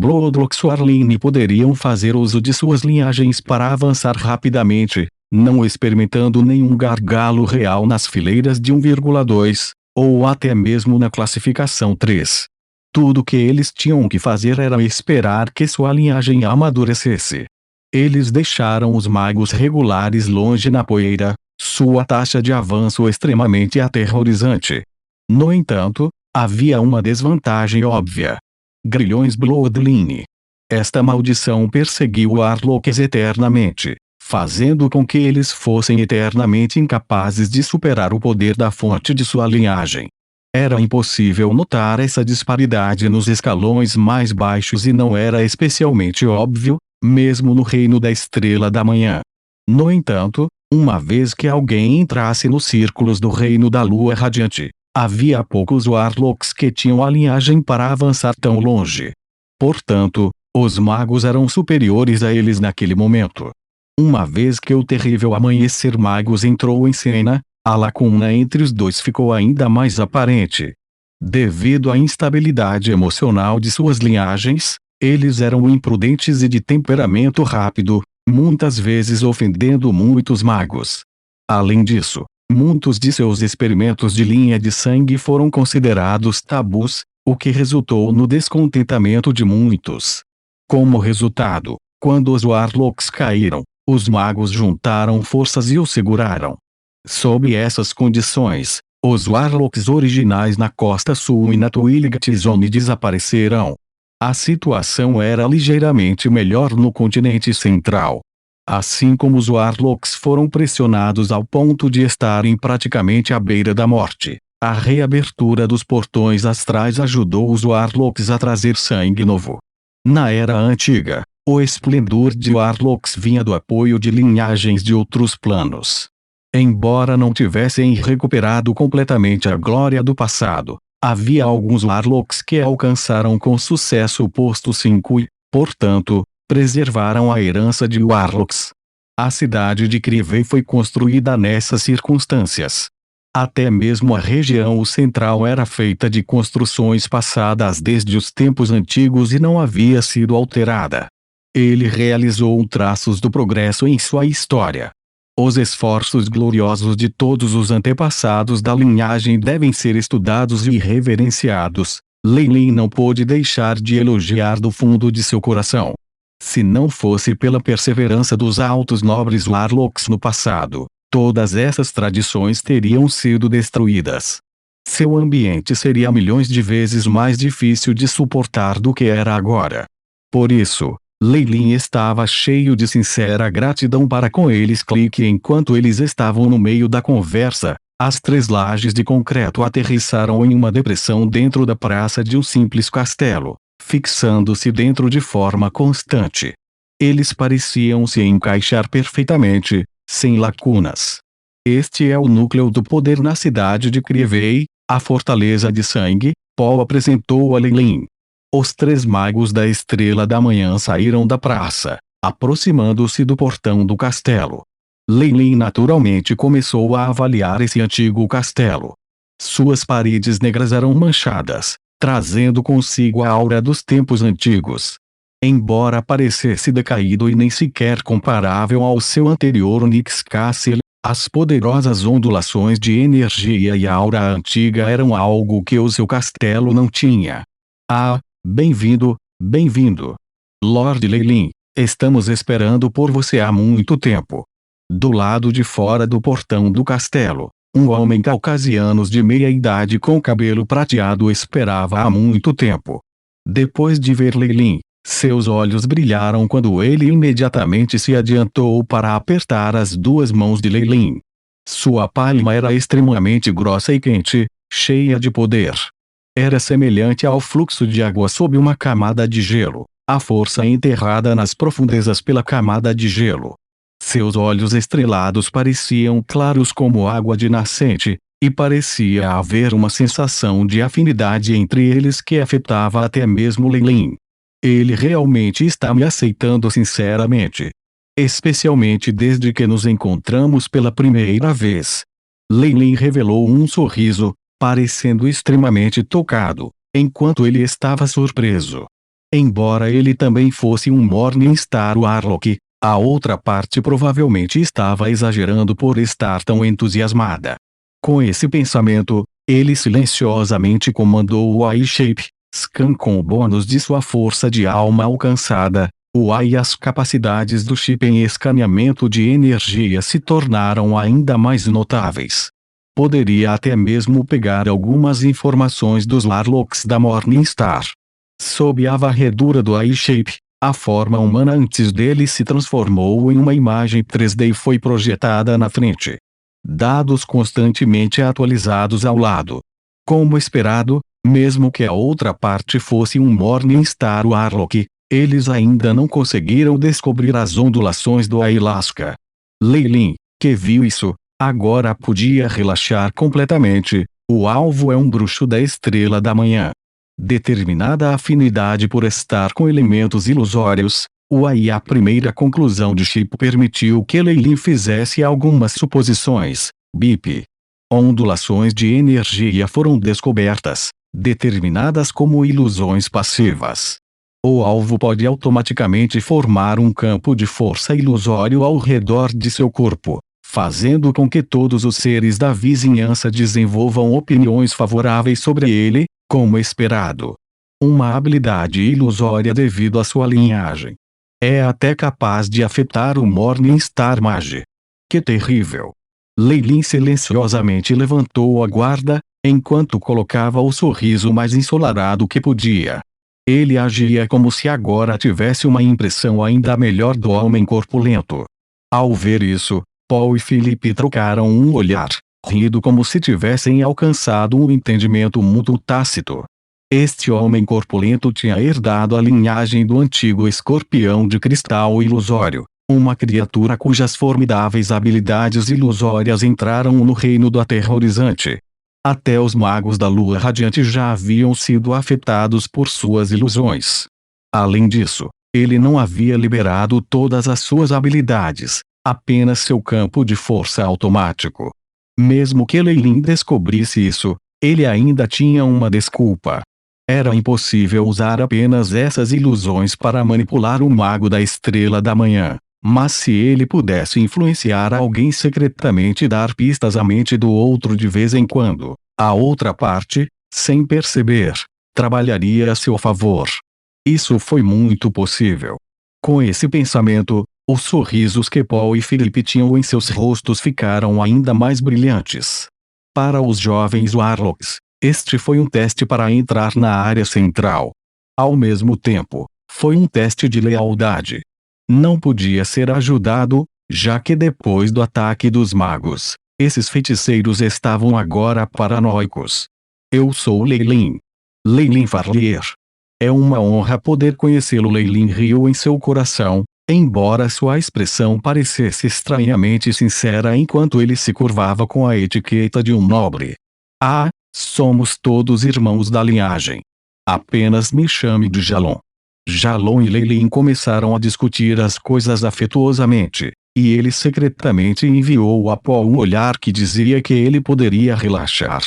Bloodlocks ou Arline poderiam fazer uso de suas linhagens para avançar rapidamente, não experimentando nenhum gargalo real nas fileiras de 1,2, ou até mesmo na classificação 3. Tudo que eles tinham que fazer era esperar que sua linhagem amadurecesse. Eles deixaram os magos regulares longe na poeira, sua taxa de avanço extremamente aterrorizante. No entanto, havia uma desvantagem óbvia. Grilhões Bloodline. Esta maldição perseguiu Warlocks eternamente, fazendo com que eles fossem eternamente incapazes de superar o poder da fonte de sua linhagem. Era impossível notar essa disparidade nos escalões mais baixos e não era especialmente óbvio, mesmo no Reino da Estrela da Manhã. No entanto, uma vez que alguém entrasse nos círculos do Reino da Lua Radiante, havia poucos Warlocks que tinham a linhagem para avançar tão longe. Portanto, os magos eram superiores a eles naquele momento. Uma vez que o terrível Amanhecer Magos entrou em cena, a lacuna entre os dois ficou ainda mais aparente. Devido à instabilidade emocional de suas linhagens, eles eram imprudentes e de temperamento rápido, muitas vezes ofendendo muitos magos. Além disso, muitos de seus experimentos de linha de sangue foram considerados tabus, o que resultou no descontentamento de muitos. Como resultado, quando os Warlocks caíram, os magos juntaram forças e os seguraram. Sob essas condições, os Warlocks originais na Costa Sul e na Twiligate Zone desapareceram. A situação era ligeiramente melhor no continente central. Assim como os Warlocks foram pressionados ao ponto de estarem praticamente à beira da morte, a reabertura dos portões astrais ajudou os Warlocks a trazer sangue novo. Na Era Antiga, o esplendor de Warlocks vinha do apoio de linhagens de outros planos. Embora não tivessem recuperado completamente a glória do passado, havia alguns Warlocks que alcançaram com sucesso o posto 5 e, portanto, preservaram a herança de Warlocks. A cidade de Crivey foi construída nessas circunstâncias. Até mesmo a região central era feita de construções passadas desde os tempos antigos e não havia sido alterada. Ele realizou traços do progresso em sua história. Os esforços gloriosos de todos os antepassados da linhagem devem ser estudados e reverenciados. Leilin não pôde deixar de elogiar do fundo de seu coração. Se não fosse pela perseverança dos altos nobres Warlocks no passado, todas essas tradições teriam sido destruídas. Seu ambiente seria milhões de vezes mais difícil de suportar do que era agora. Por isso, Leilin estava cheio de sincera gratidão para com eles. Clique. Enquanto eles estavam no meio da conversa, as 3 lajes de concreto aterrissaram em uma depressão dentro da praça de um simples castelo, fixando-se dentro de forma constante. Eles pareciam se encaixar perfeitamente, sem lacunas. Este é o núcleo do poder na cidade de Crivey, a fortaleza de sangue, Paul apresentou a Leilin. Os 3 magos da Estrela da Manhã saíram da praça, aproximando-se do portão do castelo. Leilin naturalmente começou a avaliar esse antigo castelo. Suas paredes negras eram manchadas, trazendo consigo a aura dos tempos antigos. Embora parecesse decaído e nem sequer comparável ao seu anterior Onyx Castle, as poderosas ondulações de energia e a aura antiga eram algo que o seu castelo não tinha. Ah, bem-vindo, bem-vindo. Lord Leilin, estamos esperando por você há muito tempo. Do lado de fora do portão do castelo, um homem caucasiano de meia idade com cabelo prateado esperava há muito tempo. Depois de ver Leilin, seus olhos brilharam quando ele imediatamente se adiantou para apertar as 2 mãos de Leilin. Sua palma era extremamente grossa e quente, cheia de poder. Era semelhante ao fluxo de água sob uma camada de gelo, a força enterrada nas profundezas pela camada de gelo. Seus olhos estrelados pareciam claros como água de nascente, e parecia haver uma sensação de afinidade entre eles que afetava até mesmo Leilin. Ele realmente está me aceitando sinceramente. Especialmente desde que nos encontramos pela primeira vez. Leilin revelou um sorriso, parecendo extremamente tocado, enquanto ele estava surpreso. Embora ele também fosse um Morningstar Warlock, a outra parte provavelmente estava exagerando por estar tão entusiasmada. Com esse pensamento, ele silenciosamente comandou o I-Shape Scan com o bônus de sua força de alma alcançada. O AI e as capacidades do chip em escaneamento de energia se tornaram ainda mais notáveis. Poderia até mesmo pegar algumas informações dos Warlocks da Morningstar. Sob a varredura do I-Shape, a forma humana antes dele se transformou em uma imagem 3D e foi projetada na frente. Dados constantemente atualizados ao lado. Como esperado, mesmo que a outra parte fosse um Morningstar Warlock, eles ainda não conseguiram descobrir as ondulações do Ayahuasca. Lei Lin, que viu isso, agora podia relaxar completamente. O alvo é um bruxo da estrela da manhã. Determinada afinidade por estar com elementos ilusórios, a primeira conclusão de Chip permitiu que Lei Lin fizesse algumas suposições. BIP. Ondulações de energia foram descobertas, determinadas como ilusões passivas. O alvo pode automaticamente formar um campo de força ilusório ao redor de seu corpo, fazendo com que todos os seres da vizinhança desenvolvam opiniões favoráveis sobre ele, como esperado. Uma habilidade ilusória devido à sua linhagem. É até capaz de afetar o Morningstar Mage. Que terrível! Lei Lin silenciosamente levantou a guarda, enquanto colocava o sorriso mais ensolarado que podia. Ele agia como se agora tivesse uma impressão ainda melhor do homem corpulento. Ao ver isso, Paul e Philip trocaram um olhar, rindo como se tivessem alcançado um entendimento mútuo tácito. Este homem corpulento tinha herdado a linhagem do antigo escorpião de cristal ilusório, uma criatura cujas formidáveis habilidades ilusórias entraram no reino do aterrorizante. Até os magos da lua radiante já haviam sido afetados por suas ilusões. Além disso, ele não havia liberado todas as suas habilidades, apenas seu campo de força automático. Mesmo que Lei Lin descobrisse isso, ele ainda tinha uma desculpa. Era impossível usar apenas essas ilusões para manipular o mago da estrela da manhã. Mas se ele pudesse influenciar alguém secretamente e dar pistas à mente do outro de vez em quando, a outra parte, sem perceber, trabalharia a seu favor. Isso foi muito possível. Com esse pensamento, os sorrisos que Paul e Philip tinham em seus rostos ficaram ainda mais brilhantes. Para os jovens Warlocks, este foi um teste para entrar na área central. Ao mesmo tempo, foi um teste de lealdade. Não podia ser ajudado, já que depois do ataque dos magos, esses feiticeiros estavam agora paranoicos. Eu sou Lei Lin. Lei Lin Farlier. É uma honra poder conhecê-lo. Lei Lin riu em seu coração, embora sua expressão parecesse estranhamente sincera enquanto ele se curvava com a etiqueta de um nobre. Ah, somos todos irmãos da linhagem. Apenas me chame de Jalon. Jalon e Lei Lin começaram a discutir as coisas afetuosamente, e ele secretamente enviou a Paul um olhar que dizia que ele poderia relaxar.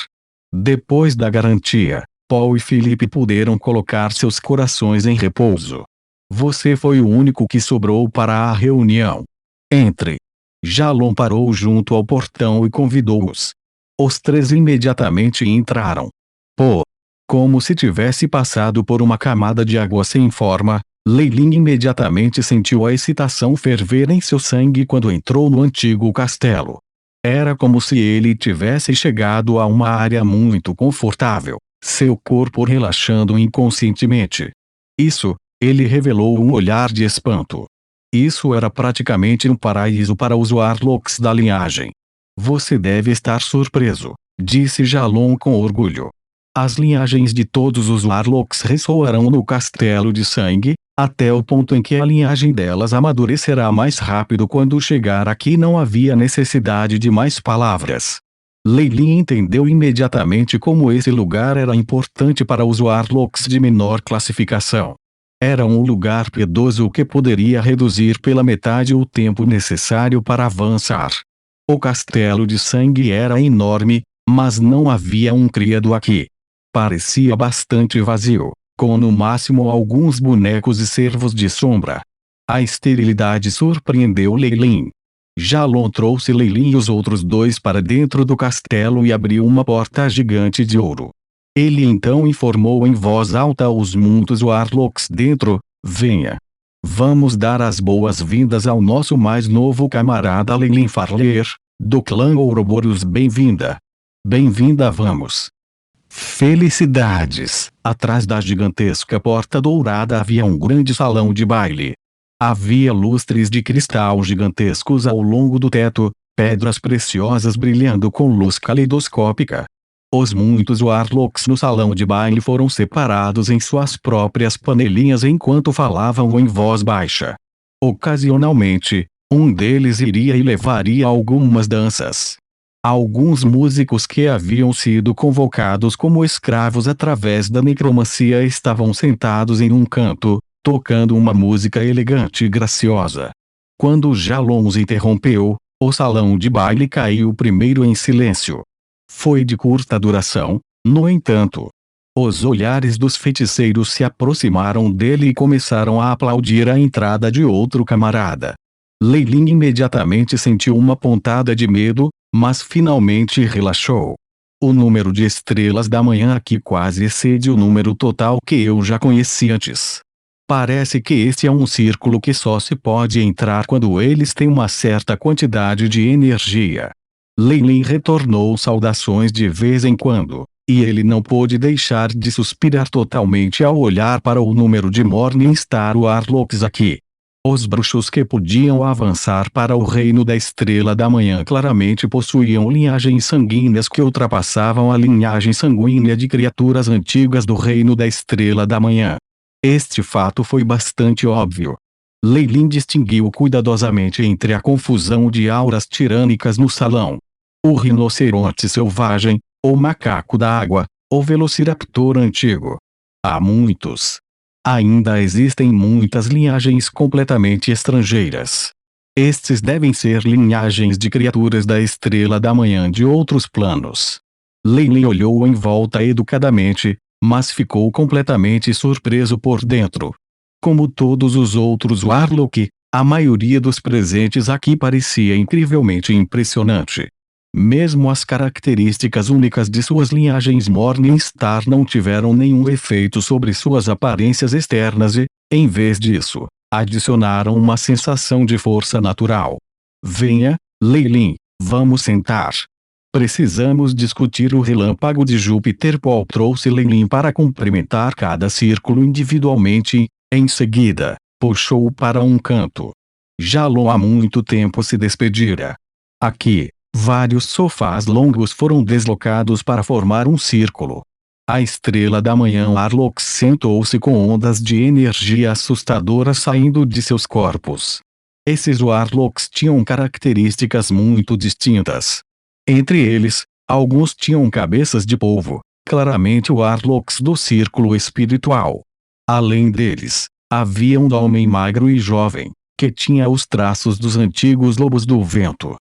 Depois da garantia, Paul e Philip puderam colocar seus corações em repouso. Você foi o único que sobrou para a reunião. Entre. Jalon parou junto ao portão e convidou-os. Os três imediatamente entraram. Pô! Como se tivesse passado por uma camada de água sem forma, Lei Lin imediatamente sentiu a excitação ferver em seu sangue quando entrou no antigo castelo. Era como se ele tivesse chegado a uma área muito confortável, seu corpo relaxando inconscientemente. Isso, ele revelou um olhar de espanto. Isso era praticamente um paraíso para os Warlocks da linhagem. Você deve estar surpreso, disse Jalon com orgulho. As linhagens de todos os Warlocks ressoarão no Castelo de Sangue, até o ponto em que a linhagem delas amadurecerá mais rápido. Quando chegar aqui não havia necessidade de mais palavras. Lei Lin entendeu imediatamente como esse lugar era importante para os Warlocks de menor classificação. Era um lugar piedoso que poderia reduzir pela metade o tempo necessário para avançar. O Castelo de Sangue era enorme, mas não havia um criado aqui. Parecia bastante vazio. com no máximo alguns bonecos e servos de sombra. A esterilidade surpreendeu Leilin. Jalon trouxe Leilin e os outros dois para dentro do castelo e abriu uma porta gigante de ouro. Ele então informou em voz alta aos muitos Warlocks dentro: venha. Vamos dar as boas-vindas ao nosso mais novo camarada Leilin Farleer, do clã Ouroboros. Bem-vinda. Bem-vinda. Vamos. Felicidades! Atrás da gigantesca porta dourada havia um grande salão de baile. Havia lustres de cristal gigantescos ao longo do teto, pedras preciosas brilhando com luz caleidoscópica. Os muitos Warlocks no salão de baile foram separados em suas próprias panelinhas enquanto falavam em voz baixa. Ocasionalmente, um deles iria e levaria algumas danças. Alguns músicos que haviam sido convocados como escravos através da necromancia estavam sentados em um canto, tocando uma música elegante e graciosa. Quando Jalon os interrompeu, o salão de baile caiu primeiro em silêncio. Foi de curta duração, no entanto. Os olhares dos feiticeiros se aproximaram dele e começaram a aplaudir a entrada de outro camarada. Leilin imediatamente sentiu uma pontada de medo, mas finalmente relaxou. O número de estrelas da manhã aqui quase excede o número total que eu já conheci antes. Parece que este é um círculo que só se pode entrar quando eles têm uma certa quantidade de energia. Leilin retornou saudações de vez em quando, e ele não pôde deixar de suspirar totalmente ao olhar para o número de Morningstar Warlocks aqui. Os bruxos que podiam avançar para o reino da Estrela da Manhã claramente possuíam linhagens sanguíneas que ultrapassavam a linhagem sanguínea de criaturas antigas do reino da Estrela da Manhã. Este fato foi bastante óbvio. Leilin distinguiu cuidadosamente entre a confusão de auras tirânicas no salão. O rinoceronte selvagem, o macaco da água, o velociraptor antigo. Há muitos. Ainda existem muitas linhagens completamente estrangeiras. Estes devem ser linhagens de criaturas da Estrela da Manhã de outros planos. Leilin olhou em volta educadamente, mas ficou completamente surpreso por dentro. Como todos os outros Warlock, a maioria dos presentes aqui parecia incrivelmente impressionante. Mesmo as características únicas de suas linhagens Morningstar não tiveram nenhum efeito sobre suas aparências externas e, em vez disso, adicionaram uma sensação de força natural. Venha, Leilin, vamos sentar. Precisamos discutir o relâmpago de Júpiter. Paul trouxe Leilin para cumprimentar cada círculo individualmente e, em seguida, puxou-o para um canto. Jalon há muito tempo se despedira. Aqui, vários sofás longos foram deslocados para formar um círculo. A Estrela da Manhã Warlock sentou-se com ondas de energia assustadora saindo de seus corpos. Esses Warlocks tinham características muito distintas. Entre eles, alguns tinham cabeças de polvo, claramente Warlocks do círculo espiritual. Além deles, havia um homem magro e jovem, que tinha os traços dos antigos lobos do vento.